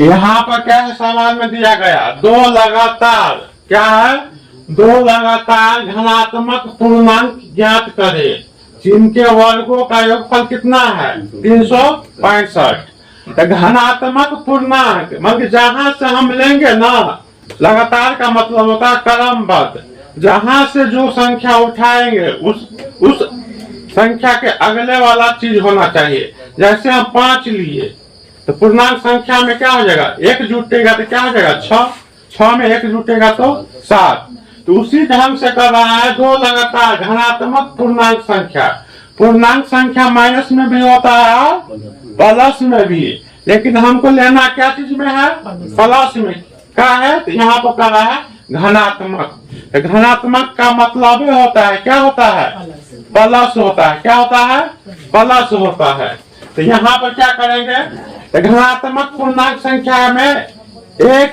यहाँ पर क्या है, सवाल में दिया गया दो लगातार, क्या है, दो लगातार धनात्मक पूर्णांक ज्ञात करे जिनके वर्गों का योगफल कितना है 365। तो धनात्मक पूर्णांक मतलब जहां से हम लेंगे ना, लगातार का मतलब होता है क्रमबद्ध, जहां से जो संख्या उठाएंगे उस संख्या के अगले वाला चीज होना चाहिए। जैसे हम 5 लिए तो पूर्णांक संख्या में क्या हो जाएगा, 1 जुटेगा तो क्या हो जाएगा 6, 6 में 1 जुटेगा तो 7। तो उसी ढंग से कर रहा है दो लगातार धनात्मक पूर्णांक संख्या। पूर्णांक संख्या माइनस में भी होता है प्लस में भी, लेकिन हमको लेना क्या चीज में है, प्लस में क्या है, तो यहाँ पर कर रहा है धनात्मक। तो धनात्मक का मतलब होता है, क्या होता है, प्लस होता है, क्या होता है, प्लस होता है। तो यहाँ पर क्या करेंगे, तो धनात्मक पूर्णांक संख्या में एक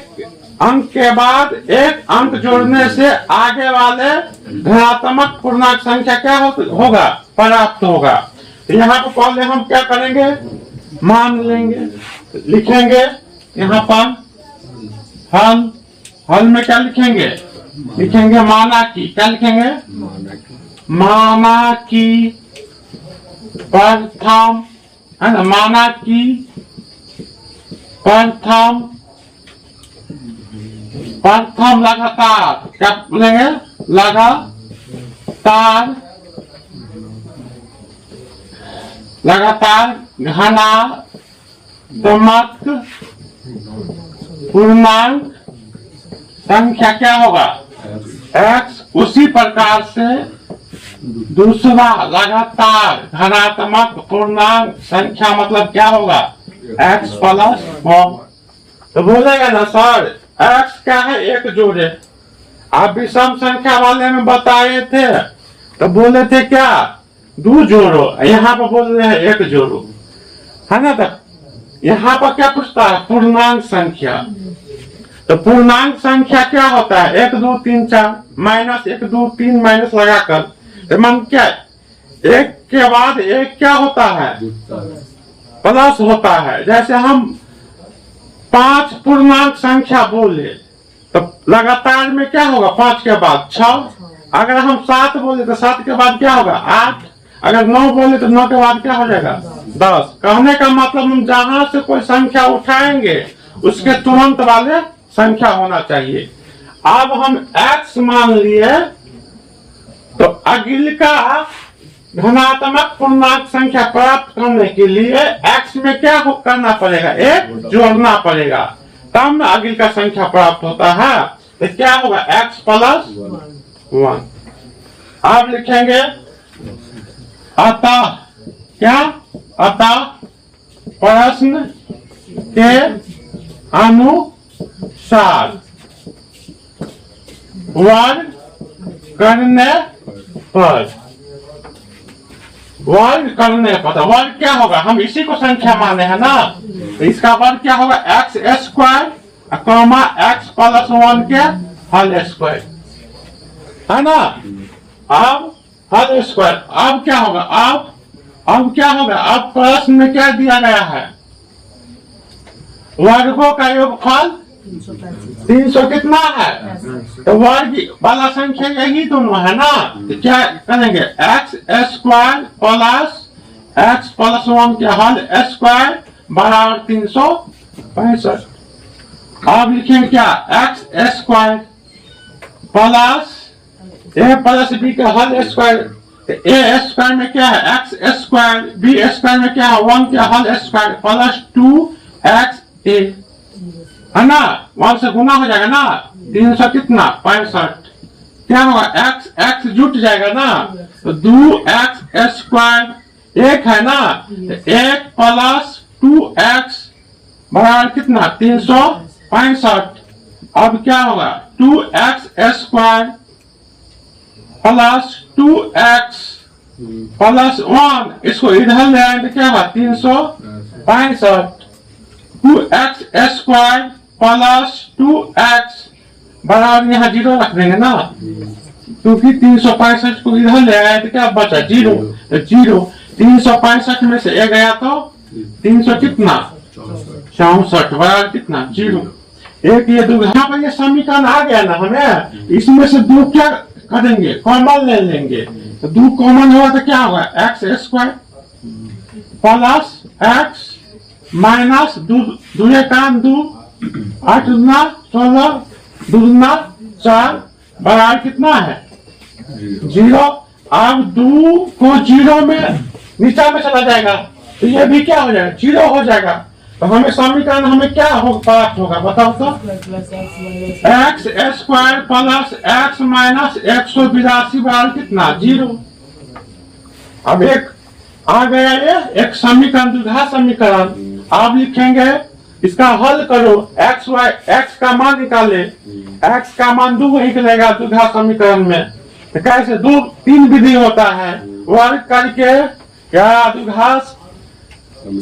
अंक के बाद एक अंक जोड़ने से आगे वाले धनात्मक पूर्णांक संख्या क्या होगा, प्राप्त होगा। तो यहाँ पर पहले हम क्या करेंगे, मान लेंगे, लिखेंगे यहाँ पर हल में क्या लिखेंगे, लिखेंगे माना की, क्या लिखेंगे, माना की प्रथम, है ना, माना की प्रथम लगातार, क्या बोलेंगे, लगातार धनात्मक पूर्णांक संख्या क्या होगा x। उसी प्रकार से दूसरा लगातार धनात्मक पूर्णांक संख्या मतलब क्या होगा x + 1। तो बोलेगा ना सर x क्या है, एक जोड़े, आप विषम संख्या वाले में बताए थे तो बोले थे क्या 2 जोड़ो, यहाँ पर बोल रहे हैं 1 जोड़ो, है ना। तो यहाँ पर क्या पूछता है, पूर्णांक संख्या। तो पूर्णांक संख्या क्या होता है 1 2 3 4 माइनस 1 2 3 माइनस लगाकर, तो मन क्या, एक के बाद एक क्या होता है, प्लस होता है। जैसे हम 5 पूर्णांक संख्या बोले तो लगातार में क्या होगा, 5 के बाद 6। अगर हम 7 बोले तो 7 के बाद क्या होगा 8। अगर 9 बोले तो 9 के बाद क्या हो जाएगा 10। कहने का मतलब हम जहां से कोई संख्या उठाएंगे उसके तुरंत वाले संख्या होना चाहिए। अब हम x मान लिए तो अगिल का धनात्मक पूर्णांक संख्या प्राप्त करने के लिए x में क्या करना पड़ेगा, 1 जोड़ना पड़ेगा, तब में अगिल का संख्या प्राप्त होता है। तो क्या होगा x + 1। अब लिखेंगे अतः, क्या, अतः प्रश्न के अनुसार वर्ग करने पर, वर्ग करने पर, वर्ग क्या होगा, हम इसी को संख्या माने हैं ना, तो इसका वर्ग क्या होगा x² x + 1 के होल स्क्वायर, है ना। अब होल स्क्वायर, अब क्या होगा, अब क्या होगा, अब प्रश्न में क्या दिया गया है, वर्गों का योगफल 300 कितना है, तो वर्ग वाला संख्या यही दोनों है ना। तो क्या करेंगे x² + x + 1 के होल स्क्वायर बराबर 365। अब लिखेंगे क्या x² plus a plus b का होल स्क्वायर। a² में क्या है x², b² में क्या है 1 के होल स्क्वायर प्लस 2xa, है ना, 1 से गुना हो जाएगा ना, 300 कितना 65। क्या होगा x जुट जाएगा ना, तो 2x² 1 है ना, 1 + 2x बराबर कितना 365। अब क्या होगा 2x² प्लस 2x प्लस 1, इसको इधर ले आएंगे क्या होगा 365। 2x² प्लस 2x बराबर यहाँ 0 रख देंगे ना, क्योंकि 365 को इधर ले आए तो क्या बचा 0, तो 0 365 में से 1 गया तो 300 कितना 64 बराबर कितना 0। एक ये दो, यहाँ पर ये समीकरण आ गया ना हमें, इसमें से दो क्या करेंगे कॉमन ले लेंगे, तो दो कॉमन होगा तो क्या होगा x square plus x minus दो कान 2 8 दूना 16 दूना 4 बराबर कितना है 0। अब 2 को 0 में नीचा में चला जाएगा तो ये भी क्या हो जाएगा 0 हो जाएगा। तो हमें समीकरण हमें क्या प्राप्त होगा बताओ तो x square plus x minus 182 बराबर कितना 0। अब एक आ गया ये एक समीकरण द्विघात समीकरण, आप लिखेंगे इसका हल करो एक्स का मान निकाले, एक्स का मान 2 निकलेगा द्विघात समीकरण में। तो कैसे 3 विधि होता है वर्ग करके या द्विघात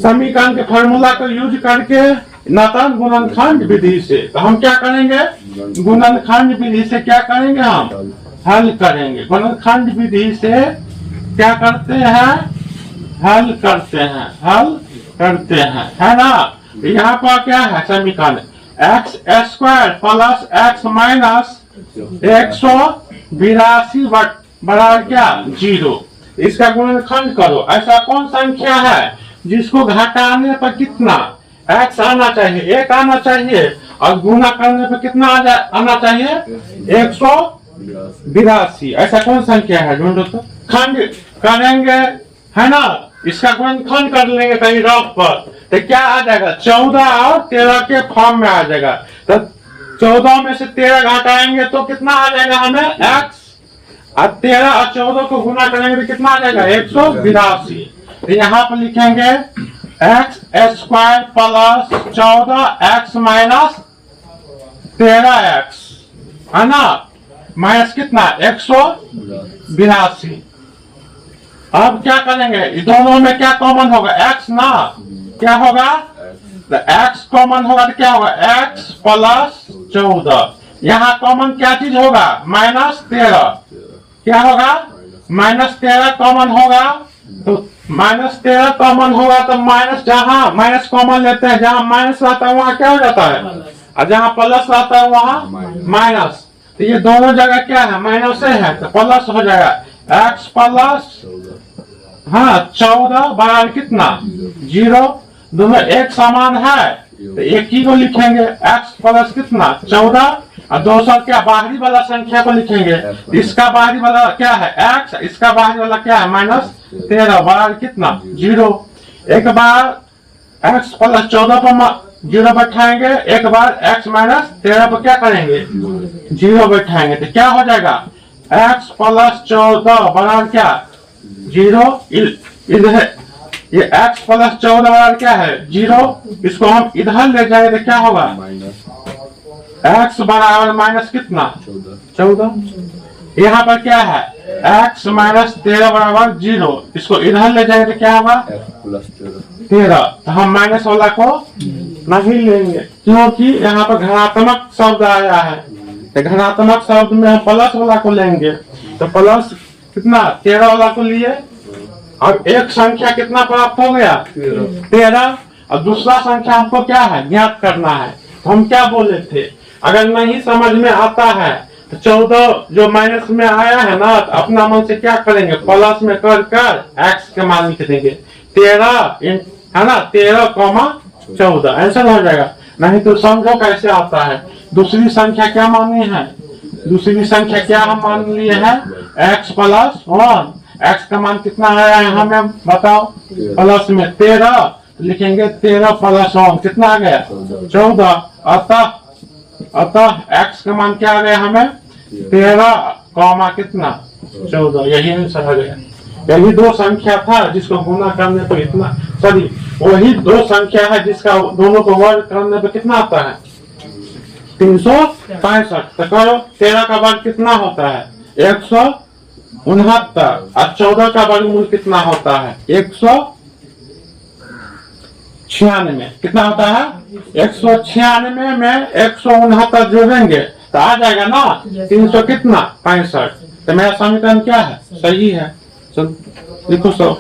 समीकरण के फॉर्मूला को यूज करके नातन गुणनखंड विधि से। तो हम क्या करेंगे गुणनखंड विधि से क्या करेंगे हम हल करेंगे। गुणनखंड विधि से क्या करते हैं हल करते हैं है ना। यहाँ पर क्या है समीकरण x square plus x minus 182 बराबर क्या 0। इसका गुणनखंड करो। ऐसा कौन संख्या है जिसको घटाने पर कितना x आना चाहिए 1 आना चाहिए और गुना करने पर कितना आना चाहिए 182। ऐसा कौन संख्या है ढूंढो तो। खंड करेंगे है ना, इसका गुणनखंड कर लेंगे कहीं रफ पर तो क्या आ जाएगा 14 और 13 के फॉर्म में आ जाएगा। तो 14 में से 13 घटाएंगे तो कितना आ जाएगा हमें x और 13 और 14 को गुना करेंगे तो कितना आ जाएगा 182। तो यहाँ पर लिखेंगे एक्स स्क्वायर प्लस 14 माइनस 13 है ना माइनस कितना 182। अब क्या करेंगे दोनों में क्या कॉमन होगा x ना क्या होगा तो x कॉमन होगा तो क्या होगा x प्लस 14। यहाँ कॉमन क्या चीज होगा -13 क्या होगा -13 कॉमन होगा। तो -13 कॉमन होगा तो माइनस जहाँ माइनस कॉमन लेते हैं जहाँ माइनस रहता है वहाँ क्या हो जाता है और जहाँ प्लस रहता है वहाँ माइनस। तो ये दोनों जगह क्या है माइनस है तो प्लस हो जाएगा x प्लस 14 बराबर कितना 0। दोनों एक समान है तो एक ही को लिखेंगे x प्लस कितना 14 और दूसरा क्या बाहरी वाला संख्या को लिखेंगे। इसका बाहरी वाला क्या है x इसका बाहरी वाला क्या है -13 बराबर कितना 0। एक बार x प्लस 14 पर 0 बैठाएंगे एक बार x माइनस 13 पर क्या करेंगे 0 बैठाएंगे तो क्या हो जाएगा x प्लस 14 बराबर क्या 0। इधर ये x प्लस 14 बराबर क्या है 0। इसको हम इधर ले जाएंगे तो क्या होगा x बराबर माइनस कितना 14। यहाँ पर क्या है x माइनस 13 बराबर 0। इसको इधर ले जाएंगे तो क्या होगा 13। तो हम माइनस वाला को नहीं लेंगे क्योंकि यहाँ पर धनात्मक शब्द आया है। तो धनात्मक शब्द में हम प्लस वाला को लेंगे तो प्लस कितना 13 वाला को लिए और एक संख्या कितना प्राप्त हो गया 13 और दूसरा संख्या हमको क्या है ज्ञात करना है। तो हम क्या बोले थे अगर नहीं समझ में आता है तो 14 जो माइनस में आया है ना तो अपना मन से क्या करेंगे प्लस में कर x के मान लिख देंगे 13 है ना 13,14 आंसर हो जाएगा। नहीं तो समझो कैसे आता है। दूसरी संख्या क्या माननी है दूसरी संख्या क्या हम मान लिए है x प्लस 1। x का मान कितना आया है हमें बताओ प्लस में 13 लिखेंगे 13 प्लस 1 कितना आ गया 14। अतः x का मान क्या आ गया हमें 13, कितना 14। यही आंसर आ गया। यही दो संख्या था जिसको गुना करने पर इतना सॉरी वही दो संख्या है जिसका दोनों को वर्ग करने पर कितना आता है 365। तो करो 13 का वर्ग कितना होता है 169 और 14 का वर्गमूल कितना होता है 196 कितना होता है 196 में 169 जोड़ेंगे तो आ जाएगा ना 300 कितना 65। तो मेरा समीकरण क्या है सही है। चलो लिखो सब।